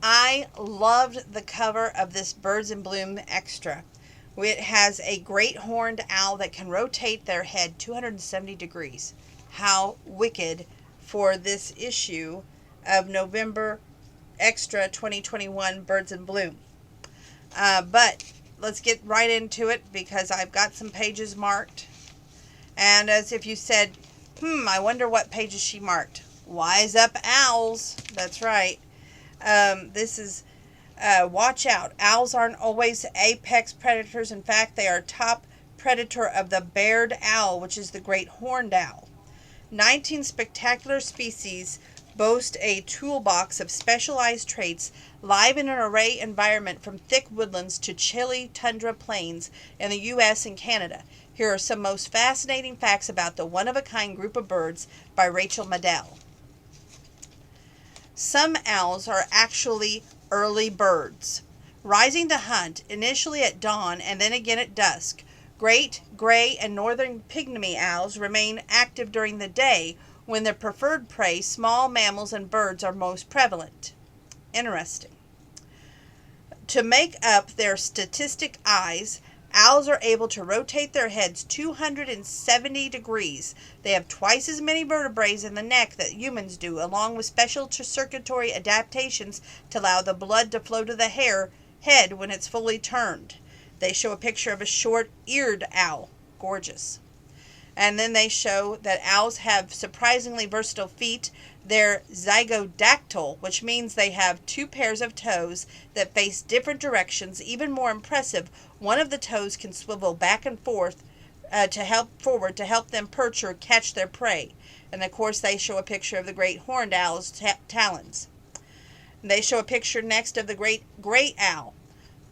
I loved the cover of this Birds in Bloom extra. It has a great horned owl that can rotate their head 270 degrees. How wicked for this issue of November Extra 2021 Birds in Bloom. But let's get right into it because I've got some pages marked. And as if you said, I wonder what pages she marked. Wise up, owls. That's right. This is watch out. Owls aren't always apex predators. In fact, they are top predator of the barred owl, which is the great horned owl. 19 spectacular species boast a toolbox of specialized traits, live in an array environment from thick woodlands to chilly tundra plains in the U.S. and Canada. Here are some most fascinating facts about the one-of-a-kind group of birds by Rachel Madel. Some owls are actually early birds, rising to hunt initially at dawn and then again at dusk. Great, gray, and northern pygmy owls remain active during the day when their preferred prey, small mammals and birds, are most prevalent. Interesting. To make up their statistic eyes, owls are able to rotate their heads 270 degrees. They have twice as many vertebrae in the neck that humans do, along with special circulatory adaptations to allow the blood to flow to the head when it's fully turned. They show a picture of a short-eared owl. Gorgeous. And then they show that owls have surprisingly versatile feet. They're zygodactyl, which means they have two pairs of toes that face different directions. Even more impressive, one of the toes can swivel back and forth to help them perch or catch their prey. And of course, they show a picture of the great horned owl's talons. They show a picture next of the great gray owl.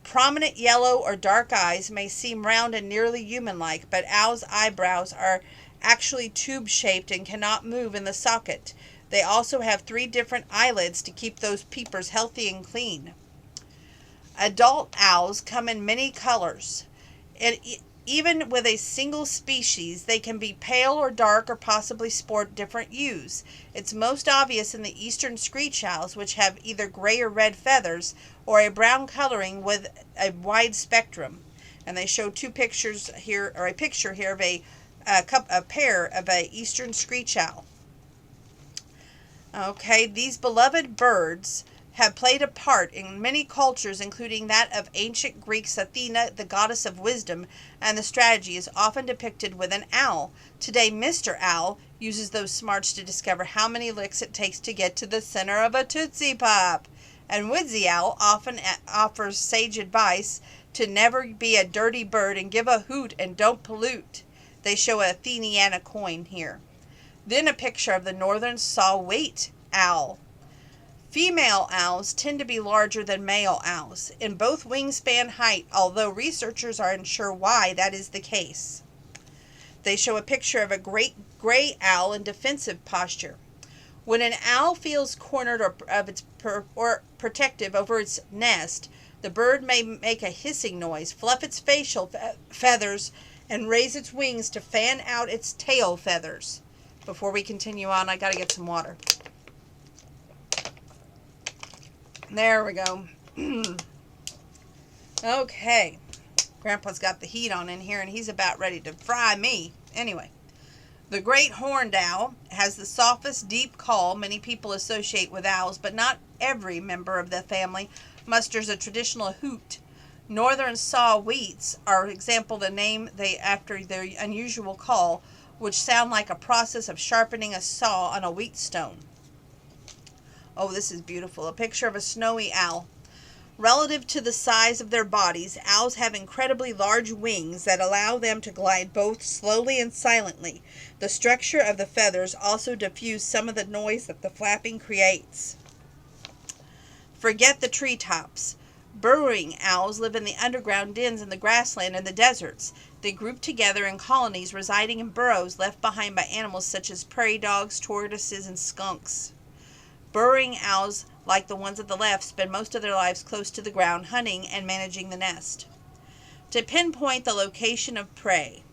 Prominent yellow or dark eyes may seem round and nearly human-like, but owls' eyebrows are actually tube-shaped and cannot move in the socket. They also have 3 different eyelids to keep those peepers healthy and clean. Adult owls come in many colors. And even with a single species, they can be pale or dark or possibly sport different hues. It's most obvious in the eastern screech owls, which have either gray or red feathers or a brown coloring with a wide spectrum. And they show 2 pictures here, or a picture here of a pair of a eastern screech owl. Okay, these beloved birds have played a part in many cultures, including that of ancient Greeks. Athena, the goddess of wisdom and the strategy, is often depicted with an owl. Today, Mr. Owl uses those smarts to discover how many licks it takes to get to the center of a Tootsie Pop. And Woodsy Owl often offers sage advice to never be a dirty bird and give a hoot and don't pollute. They show a Atheniana coin here. Then a picture of the northern saw-whet owl. Female owls tend to be larger than male owls in both wingspan height, although researchers are unsure why that is the case. They show a picture of a great gray owl in defensive posture. When an owl feels cornered or protective over its nest, the bird may make a hissing noise, fluff its facial feathers, and raise its wings to fan out its tail feathers. Before we continue on, I gotta get some water. There we go. Okay. Grandpa's got the heat on in here, and he's about ready to fry me. Anyway, the great horned owl has the softest, deep call many people associate with owls, but not every member of the family musters a traditional hoot. Northern saw-whets are example the name after their unusual call, which sound like a process of sharpening a saw on a wheatstone. Oh, this is beautiful. A picture of a snowy owl. Relative to the size of their bodies, owls have incredibly large wings that allow them to glide both slowly and silently. The structure of the feathers also diffuse some of the noise that the flapping creates. Forget the treetops. Burrowing owls live in the underground dens in the grassland and the deserts. They group together in colonies, residing in burrows left behind by animals such as prairie dogs, tortoises, and skunks. Burrowing owls, like the ones at the left, spend most of their lives close to the ground, hunting and managing the nest. To pinpoint the location of prey,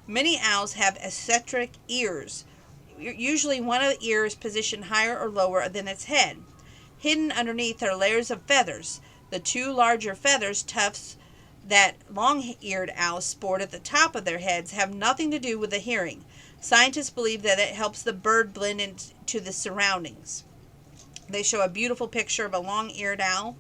many owls have eccentric ears. Usually one of the ears positioned higher or lower than its head. Hidden underneath are layers of feathers. The two larger feathers, tufts that long-eared owls sport at the top of their heads, have nothing to do with the hearing. Scientists believe that it helps the bird blend into the surroundings. They show a beautiful picture of a long-eared owl.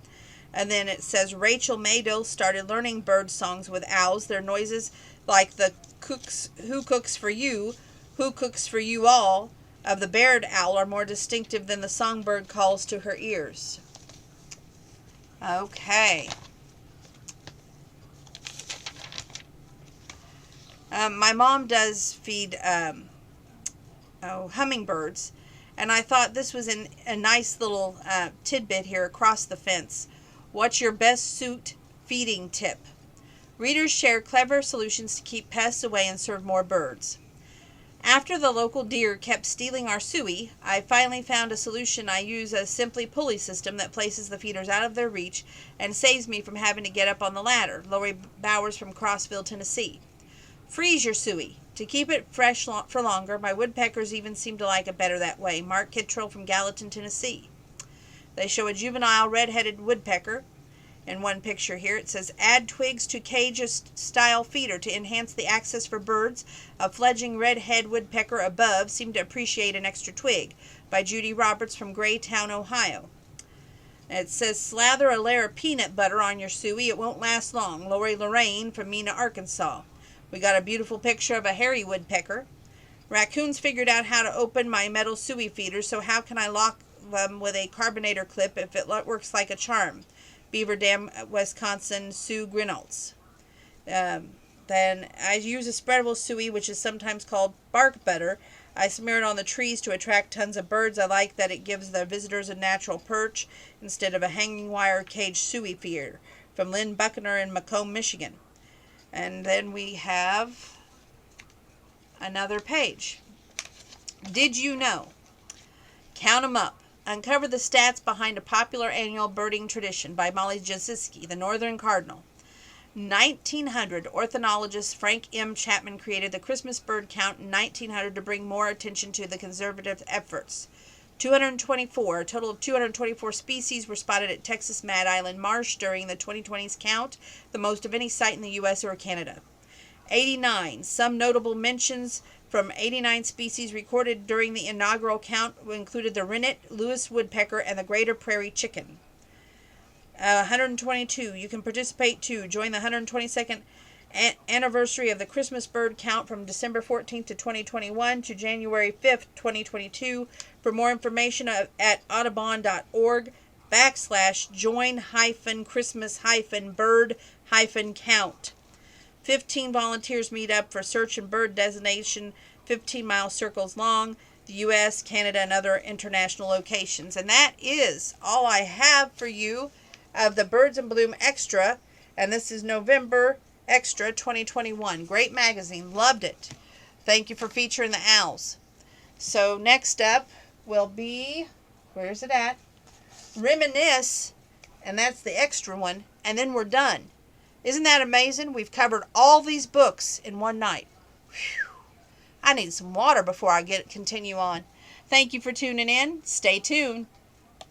And then it says Rachel Maddow started learning bird songs with owls. Their noises, like the cooks, who cooks for you, who cooks for you all, of the barred owl, are more distinctive than the songbird calls to her ears. Okay. My mom does feed hummingbirds, and I thought this was a nice little tidbit here across the fence. What's your best suit feeding tip? Readers share clever solutions to keep pests away and serve more birds. After the local deer kept stealing our suey, I finally found a solution. I use a simply pulley system that places the feeders out of their reach and saves me from having to get up on the ladder. Lori Bowers from Crossville, Tennessee. Freeze your suey. To keep it fresh for longer, my woodpeckers even seem to like it better that way. Mark Kittrell from Gallatin, Tennessee. They show a juvenile red-headed woodpecker. In one picture here, it says, add twigs to cage-style feeder to enhance the access for birds. A fledgling red-headed woodpecker above seemed to appreciate an extra twig. By Judy Roberts from Graytown, Ohio. It says, slather a layer of peanut butter on your suey. It won't last long. Lori Lorraine from Mena, Arkansas. We got a beautiful picture of a hairy woodpecker. Raccoons figured out how to open my metal suey feeders, so how can I lock them with a carbonator clip if it works like a charm? Beaver Dam, Wisconsin, Sue Grinolds. Then I use a spreadable suey, which is sometimes called bark butter. I smear it on the trees to attract tons of birds. I like that it gives the visitors a natural perch instead of a hanging wire cage suey feeder. From Lynn Buckner in Macomb, Michigan. And then we have another page. Did you know? Count 'em up. Uncover the stats behind a popular annual birding tradition by Molly Jasinski, the Northern Cardinal. 1900, ornithologist Frank M. Chapman created the Christmas bird count in 1900 to bring more attention to the conservative efforts. A total of 224 species were spotted at Texas Mad Island Marsh during the 2020's count, the most of any site in the U.S. or Canada. 89, some notable mentions from 89 species recorded during the inaugural count included the Rennet, Lewis woodpecker, and the greater prairie chicken. 122, you can participate too. Join the 122nd anniversary of the Christmas bird count from December 14th to 2021 to January 5th, 2022. For more information at audubon.org/join-christmas-bird-count. 15 volunteers meet up for search and bird designation, 15-mile circles long, the U.S., Canada, and other international locations. And that is all I have for you of the Birds in Bloom Extra. And this is November Extra 2021. Great magazine. Loved it. Thank you for featuring the owls. So next up will be, where's it at? Reminisce. And that's the extra one. And then we're done. Isn't that amazing? We've covered all these books in one night. Whew. I need some water before I continue on. Thank you for tuning in. Stay tuned.